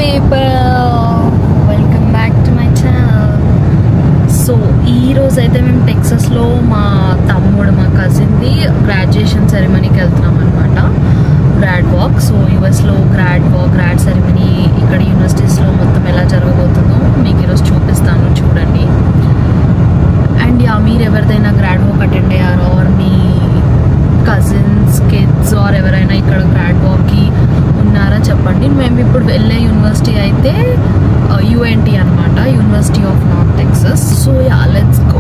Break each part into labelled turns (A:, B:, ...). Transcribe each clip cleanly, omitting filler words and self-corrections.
A: people, welcome back to my channel. So ఈరోజు అయితే మేము టెక్సస్లో మా తమ్ముడు మా కజిన్ది గ్రాడ్యుయేషన్ సెరమనీకి వెళ్తున్నాం అనమాట. Grad walk. సో యూఎస్లో గ్రాడ్ వాక్, గ్రాడ్ సెరమనీ ఇక్కడ యూనివర్సిటీస్లో మొత్తం ఎలా జరగబోతుందో మీకు ఈరోజు చూపిస్తాను, చూడండి. అండ్ మీరు ఎవరిదైనా గ్రాడ్ వాక్ అటెండ్ అయ్యారో ఆర్ మీ కజిన్స్ కిడ్స్ ఆర్ ఎవరైనా ఇక్కడ గ్రాడ్ వాక్కి ఉన్నారా చెప్పండి. మేము ఇప్పుడు వెళ్ళే యూనివర్సిటీ అయితే యుఎన్టీ అనమాట, university of North Texas. So let's go.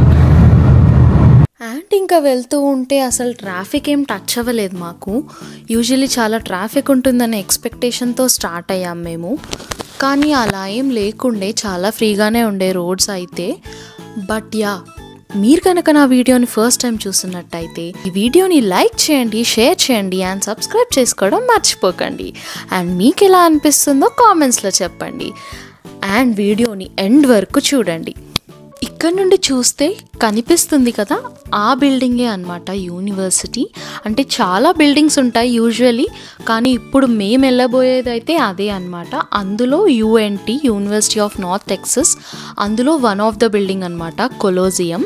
A: And ఇంకా వెళ్తూ ఉంటే అసలు ట్రాఫిక్ ఏం టచ్ అవ్వలేదు మాకు. యూజువల్లీ చాలా ట్రాఫిక్ ఉంటుందనే ఎక్స్పెక్టేషన్తో స్టార్ట్ అయ్యాం మేము, కానీ అలా ఏం లేకుండే, చాలా ఫ్రీగానే ఉండే రోడ్స్ అయితే. బట్ మీరు కనుక నా వీడియోని ఫస్ట్ టైం చూస్తున్నట్టయితే ఈ వీడియోని లైక్ చేయండి, షేర్ చేయండి అండ్ సబ్స్క్రైబ్ చేసుకోవడం మర్చిపోకండి. అండ్ మీకు ఎలా అనిపిస్తుందో కామెంట్స్లో చెప్పండి. అండ్ వీడియోని ఎండ్ వరకు చూడండి. ఇక్కడ నుండి చూస్తే కనిపిస్తుంది కదా, ఆ బిల్డింగే అనమాట యూనివర్సిటీ. అంటే చాలా బిల్డింగ్స్ ఉంటాయి యూజువల్లీ, కానీ ఇప్పుడు మేము వెళ్ళబోయేది అయితే అదే అనమాట. అందులో UNT, University of North Texas, అందులో వన్ ఆఫ్ ద బిల్డింగ్ అనమాట కొలోజియం.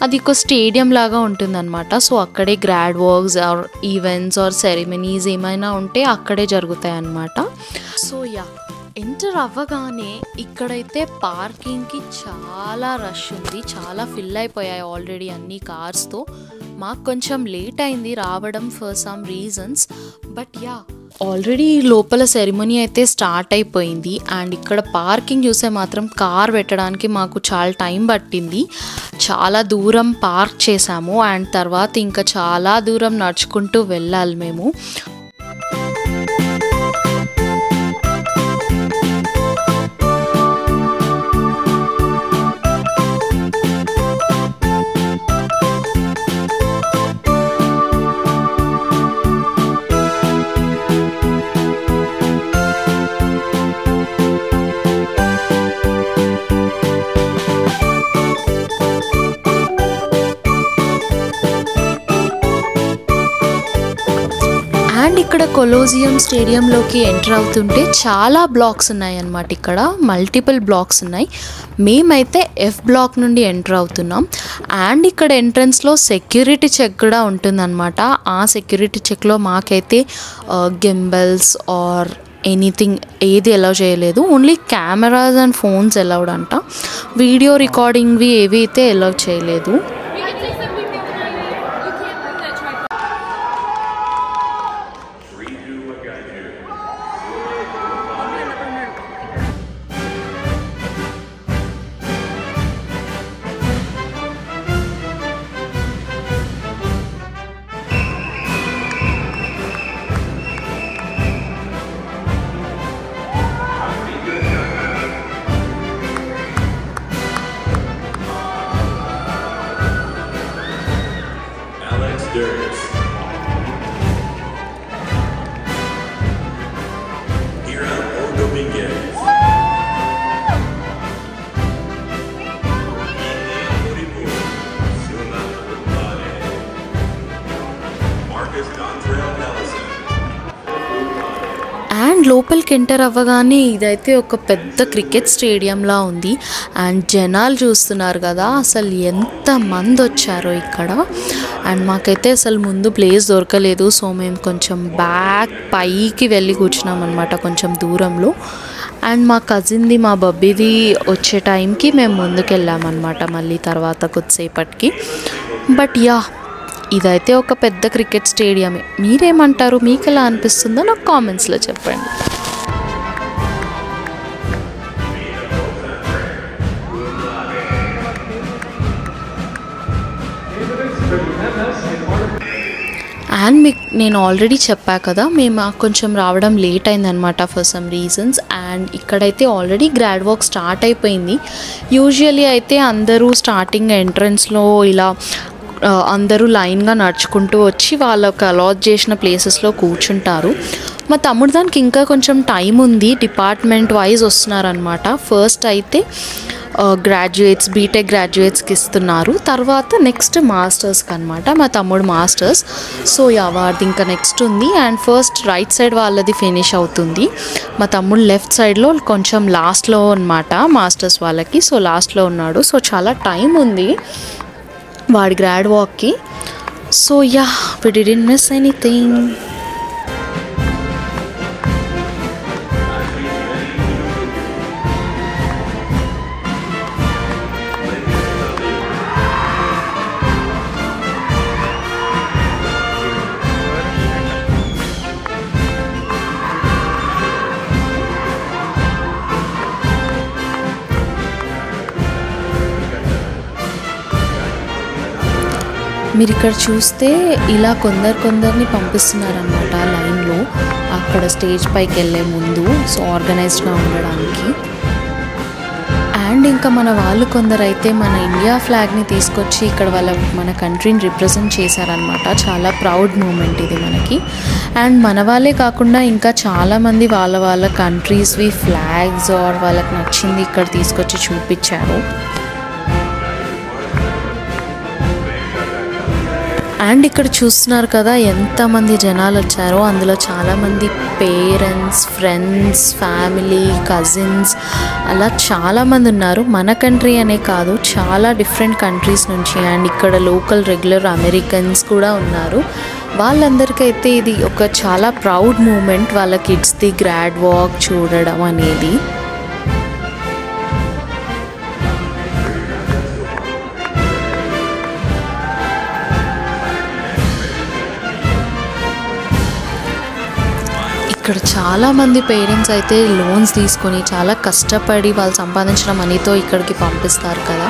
A: అది ఒక స్టేడియం లాగా ఉంటుందన్నమాట. సో అక్కడే grad walks or events or ceremonies ఏమైనా ఉంటే అక్కడే జరుగుతాయి అన్నమాట. సో ఎంటర్ అవ్వగానే ఇక్కడైతే పార్కింగ్కి చాలా రష్ ఉంది, చాలా ఫిల్ అయిపోయాయి ఆల్రెడీ అన్ని కార్స్తో. మాకు కొంచెం లేట్ అయింది రావడం for some reasons. But already లోపల సెరమనీ అయితే స్టార్ట్ అయిపోయింది. అండ్ ఇక్కడ పార్కింగ్ చూసే మాత్రం కార్ పెట్టడానికి మాకు చాలా టైం పట్టింది. చాలా దూరం పార్క్ చేసాము అండ్ తర్వాత ఇంకా చాలా దూరం నడుచుకుంటూ వెళ్ళాలి మేము. అండ్ ఇక్కడ కొలోజియం స్టేడియంలోకి ఎంటర్ అవుతుంటే చాలా బ్లాక్స్ ఉన్నాయి అన్నమాట. ఇక్కడ మల్టిపుల్ బ్లాక్స్ ఉన్నాయి. మేమైతే ఎఫ్ బ్లాక్ నుండి ఎంటర్ అవుతున్నాం. అండ్ ఇక్కడ ఎంట్రన్స్లో సెక్యూరిటీ చెక్ కూడా ఉంటుందన్నమాట. ఆ సెక్యూరిటీ చెక్లో మాకైతే గింబల్స్ ఆర్ ఎనీథింగ్ ఏది అలౌ చేయలేదు. Only cameras and phones allowed అంట. వీడియో రికార్డింగ్వి ఏవి అయితే అలౌ చేయలేదు. అండ్ లోపలికి ఎంటర్ అవ్వగానే ఇదైతే ఒక పెద్ద క్రికెట్ స్టేడియంలా ఉంది. అండ్ జనాలు చూస్తున్నారు కదా, అసలు ఎంతమంది వచ్చారో ఇక్కడ. అండ్ మాకైతే అసలు ముందు ప్లేస్ దొరకలేదు. సో మేము కొంచెం బ్యాక్ పైకి వెళ్ళి కూర్చున్నాం అనమాట, కొంచెం దూరంలో. అండ్ మా కజిన్ది, మా బబ్బీది వచ్చే టైంకి మేము ముందుకు వెళ్ళామన్నమాట మళ్ళీ తర్వాత కొద్దిసేపటికి. బట్ ఇదైతే ఒక పెద్ద క్రికెట్ స్టేడియమే. మీరేమంటారు, మీకు ఎలా అనిపిస్తుందో నాకు కామెంట్స్లో చెప్పండి. అండ్ మీకు నేను ఆల్రెడీ చెప్పా కదా, మేము కొంచెం రావడం లేట్ అయిందనమాట ఫర్ సమ్ రీజన్స్. అండ్ ఇక్కడైతే ఆల్రెడీ గ్రాడ్ వాక్ స్టార్ట్ అయిపోయింది. యూజువల్లీ అయితే అందరూ స్టార్టింగ్ ఎంట్రన్స్లో ఇలా అందరూ లైన్గా నడుచుకుంటూ వచ్చి వాళ్ళకి అలాట్ చేసిన ప్లేసెస్లో కూర్చుంటారు. మా తమ్ముడు దానికి ఇంకా కొంచెం టైం ఉంది, డిపార్ట్మెంట్ వైజ్ వస్తున్నారనమాట. ఫస్ట్ అయితే గ్రాడ్యుయేట్స్ బీటెక్ గ్రాడ్యుయేట్స్కి ఇస్తున్నారు. తర్వాత నెక్స్ట్ మాస్టర్స్కి అనమాట. మా తమ్ముడు మాస్టర్స్. సో వాడిది ఇంకా నెక్స్ట్ ఉంది. అండ్ ఫస్ట్ రైట్ సైడ్ వాళ్ళది ఫినిష్ అవుతుంది. మా తమ్ముడు లెఫ్ట్ సైడ్లో కొంచెం లాస్ట్లో అనమాట మాస్టర్స్ వాళ్ళకి. సో లాస్ట్లో ఉన్నాడు. సో చాలా టైం ఉంది వాడి గ్రాడ్ వాక్కి. So we didn't miss anything. మీరు ఇక్కడ చూస్తే ఇలా కొందరిని పంపిస్తున్నారనమాట లైన్లో అక్కడ స్టేజ్ పైకి వెళ్ళే ముందు. సో ఆర్గనైజ్డ్గా ఉండడానికి. అండ్ ఇంకా మన వాళ్ళు కొందరైతే మన ఇండియా ఫ్లాగ్ని తీసుకొచ్చి ఇక్కడ మన కంట్రీని రిప్రజెంట్ చేశారనమాట. చాలా ప్రౌడ్ మూమెంట్ ఇది మనకి. అండ్ మన వాళ్ళే కాకుండా ఇంకా చాలామంది వాళ్ళ కంట్రీస్వి ఫ్లాగ్స్ వాళ్ళకి నచ్చింది ఇక్కడ తీసుకొచ్చి చూపించారు. అండ్ ఇక్కడ చూస్తున్నారు కదా ఎంతమంది జనాలు వచ్చారో. అందులో చాలామంది పేరెంట్స్, ఫ్రెండ్స్, ఫ్యామిలీ, కజిన్స్ అలా చాలామంది ఉన్నారు. మన కంట్రీ అనే కాదు, చాలా డిఫరెంట్ కంట్రీస్ నుంచి. అండ్ ఇక్కడ లోకల్ రెగ్యులర్ అమెరికన్స్ కూడా ఉన్నారు. వాళ్ళందరికైతే ఇది ఒక చాలా ప్రౌడ్ మూమెంట్ వాళ్ళ కిడ్స్ది గ్రాడ్ వాక్ చూడడం అనేది. ఇక్కడ చాలామంది పేరెంట్స్ అయితే లోన్స్ తీసుకొని చాలా కష్టపడి వాళ్ళు సంపాదించిన మనీతో ఇక్కడికి పంపిస్తారు కదా.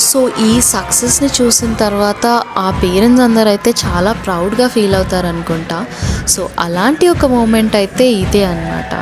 A: సో ఈ సక్సెస్ని చూసిన తర్వాత ఆ పేరెంట్స్ అందరూ అయితే చాలా ప్రౌడ్గా ఫీల్ అవుతారు అనుకుంటా. సో అలాంటి ఒక మూమెంట్ అయితే ఇదే అన్నమాట.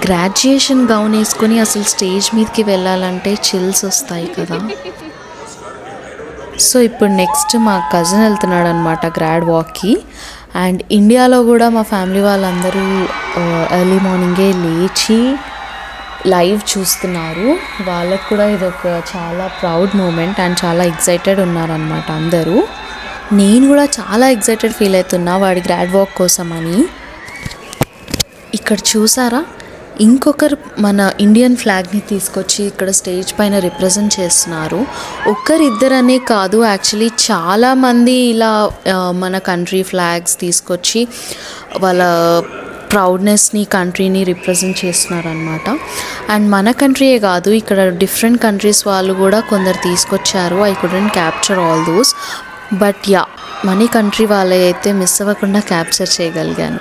A: గ్రాడ్యుయేషన్ గౌన్ వేసుకొని అసలు స్టేజ్ మీదకి వెళ్ళాలంటే చిల్స్ వస్తాయి కదా. సో ఇప్పుడు నెక్స్ట్ మా కజిన్ వెళ్తున్నాడు అనమాట గ్రాడ్ వాక్కి. అండ్ ఇండియాలో కూడా మా ఫ్యామిలీ వాళ్ళందరూ ఎర్లీ మార్నింగే లేచి లైవ్ చూస్తున్నారు. వాళ్ళకు కూడా ఇది ఒక చాలా ప్రౌడ్ మూమెంట్ అండ్ చాలా ఎక్సైటెడ్ ఉన్నారనమాట అందరూ. నేను కూడా చాలా ఎక్సైటెడ్ ఫీల్ అవుతున్నా వాడి గ్రాడ్ వాక్ కోసం అని. ఇక్కడ చూసారా, ఇంకొకరు మన ఇండియన్ ఫ్లాగ్ని తీసుకొచ్చి ఇక్కడ స్టేజ్ పైన రిప్రజెంట్ చేస్తున్నారు. ఒక్కరిద్దరనే కాదు, యాక్చువల్లీ చాలామంది ఇలా మన కంట్రీ ఫ్లాగ్స్ తీసుకొచ్చి వాళ్ళ ప్రౌడ్నెస్ని, కంట్రీని రిప్రజెంట్ చేస్తున్నారనమాట. అండ్ మన కంట్రీయే కాదు, ఇక్కడ డిఫరెంట్ కంట్రీస్ వాళ్ళు కూడా కొందరు తీసుకొచ్చారు. I couldn't capture all those, but మన కంట్రీ వాళ్ళే అయితే మిస్ అవ్వకుండా క్యాప్చర్ చేయగలిగాను.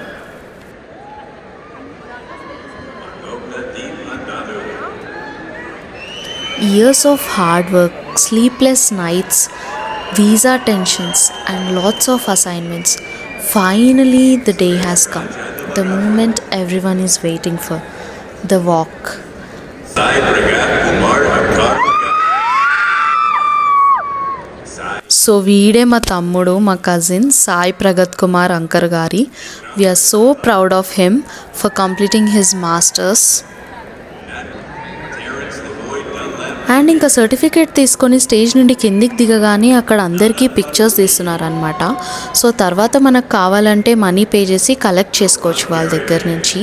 A: Years of hard work, sleepless nights, visa tensions and lots of assignments. Finally the day has come. The moment everyone is waiting for. The walk. So వీడే మా తమ్ముడు, మా cousin Sai Pragath Kumar Ankar గారి. We are so proud of him for completing his masters. And ఇంకా certificate తీసుకొని stage నుండి కిందికి దిగగానే అక్కడ అందరికీ పిక్చర్స్ తీస్తున్నారనమాట. సో తర్వాత మనకు కావాలంటే మనీ పే చేసి కలెక్ట్ చేసుకోవచ్చు వాళ్ళ దగ్గర నుంచి.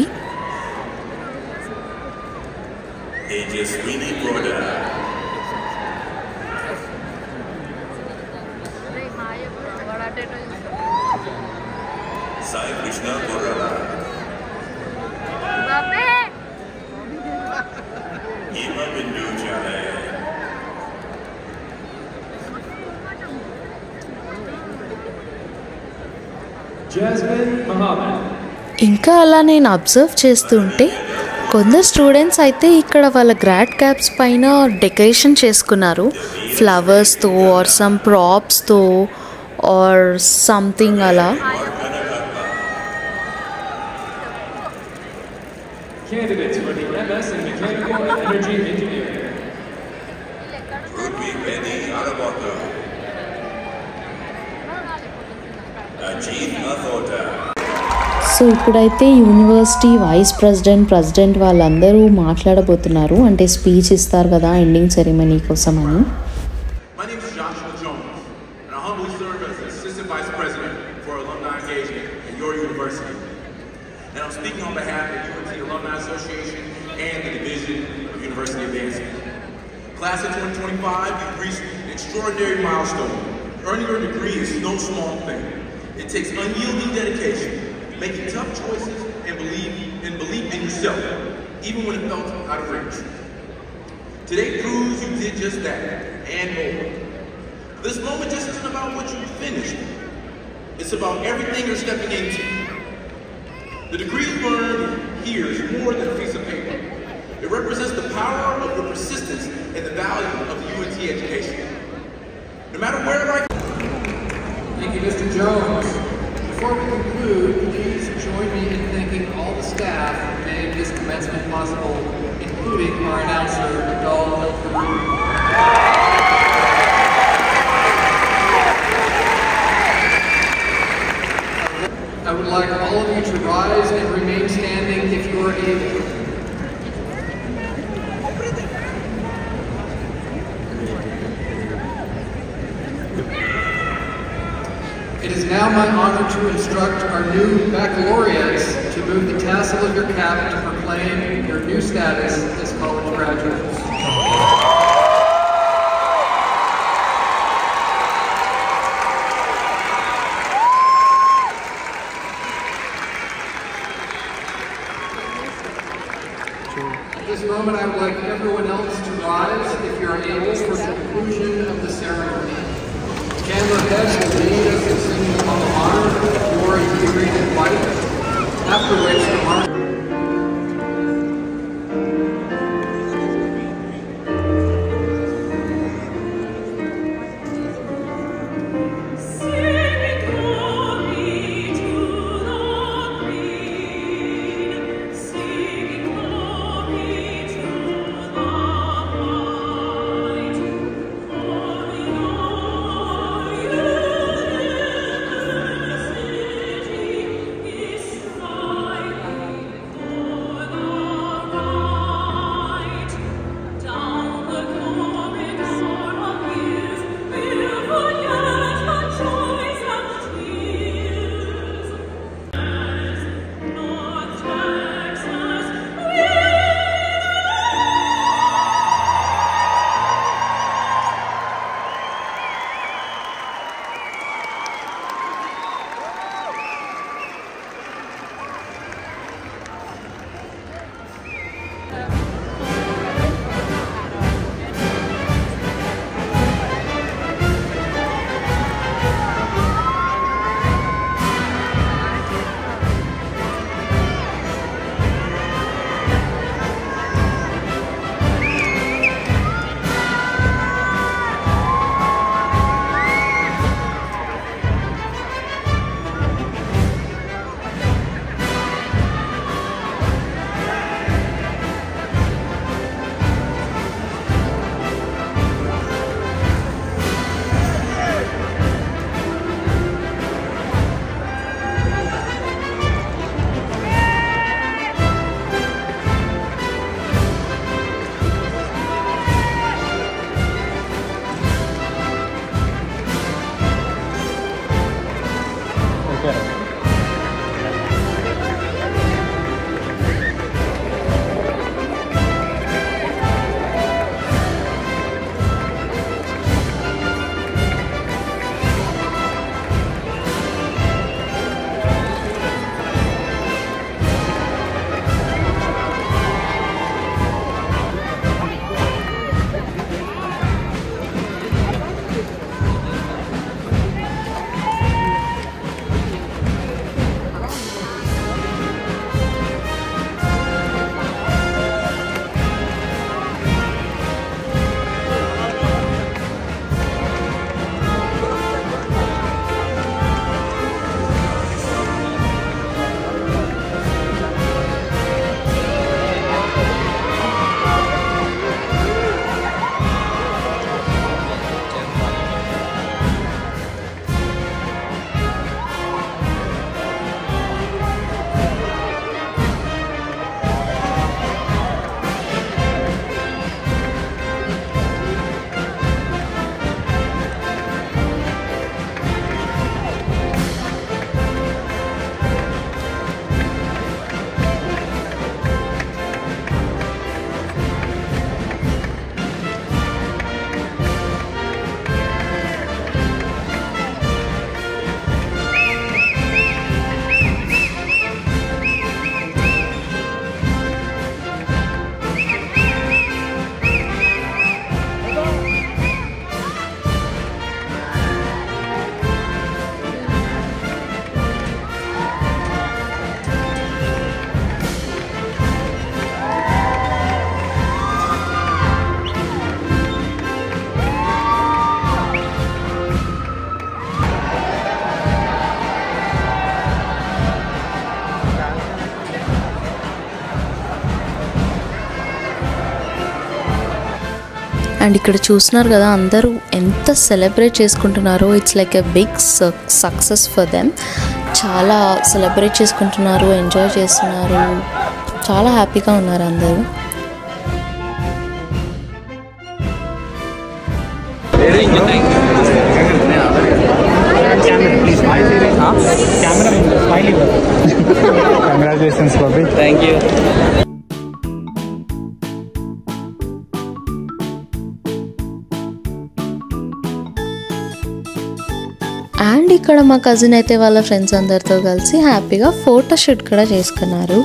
B: Jasmine Mohammed.
A: ఇంకా అలా నేను అబ్జర్వ్ చేస్తుంటే కొందరు స్టూడెంట్స్ అయితే ఇక్కడ వాళ్ళ గ్రాడ్ క్యాప్స్ పైన డెకరేషన్ చేసుకున్నారు ఫ్లవర్స్తో ఆర్ సమ్ ప్రాప్స్తో ఆర్ సంథింగ్ అలా.
B: Candidates for the MS in Mechanical and Energy Engineering.
C: Rudvi Bedi Arabotto. Ajit Mathota.
A: So ఇప్పుడైతే యూనివర్సిటీ వైస్ ప్రెసిడెంట్ వాళ్ళందరూ మాట్లాడబోతున్నారు, అంటే స్పీచ్ ఇస్తారు కదా ఎండింగ్ సెరమనీ కోసం అని.
C: My name is Joshua Jones, and I humbly serve as the Assistant Vice President for Alumni Engagement at your university. And I'm speaking on behalf of the UNT Alumni Association and the Division of University Advancement. Class of 2025, you've reached an extraordinary milestone. Earning your degree is no small thing. It takes unyielding dedication, making tough choices, and belief in yourself, even when it felt out of reach. Today proves you did just that, and more. This moment just isn't about what you finished. It's about everything you're stepping into. The degree you earned here is more than a piece of paper. It represents the power of your persistence and the value of the UNT education. No matter where life...
B: Thank you, Mr. Jones. Before we conclude, please join me in thanking all the staff who made this commencement possible, including our announcer, Abdul El-Farouk. I would like all of you to rise and remain standing if you are able. It is now my honor to instruct our new baccalaureates to move the tassel of your cap to proclaim your new status as college graduates. At this moment, I would like everyone else to rise if you are able for the conclusion of the ceremony. Chandler Hess will lead us in singing the Alma Mater, Glory to the Green and White, after which the march.
A: And ఇక్కడ చూస్తున్నారు కదా అందరూ ఎంత celebrate చేసుకుంటున్నారో. It's like a big success for them. చాలా celebrate చేసుకుంటున్నారు, enjoy చేస్తున్నారు, చాలా హ్యాపీగా ఉన్నారు అందరూ.
D: Congratulations, Bobby.
E: Thank you.
A: And ఇక్కడ మా కజిన్ అయితే వాళ్ళ ఫ్రెండ్స్ అందరితో కలిసి హ్యాపీగా ఫోటోషూట్ కూడా చేసుకున్నారు.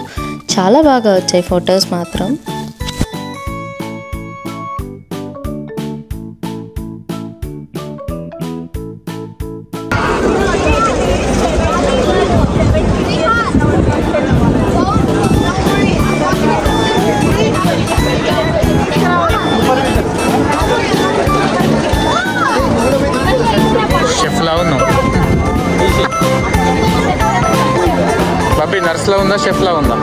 A: చాలా బాగా వచ్చాయి ఫొటోస్ మాత్రం.
D: బాబీ నర్స్లా ఉందా, షెఫ్లా ఉందా?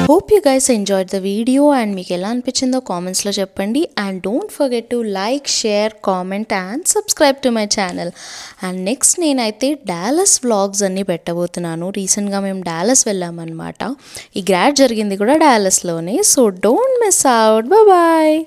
A: Hope you guys enjoyed the video and మీకు ఎలా అనిపించిందో కామెంట్స్లో చెప్పండి. And don't forget to like, share, comment and subscribe to my channel. And next నేనైతే డాలస్ వ్లాగ్స్ అన్నీ పెట్టబోతున్నాను. రీసెంట్గా మేము డాలస్ వెళ్ళామన్నమాట. ఈ గ్రాడ్ జరిగింది కూడా డాలస్లోనే. So don't miss out. Bye.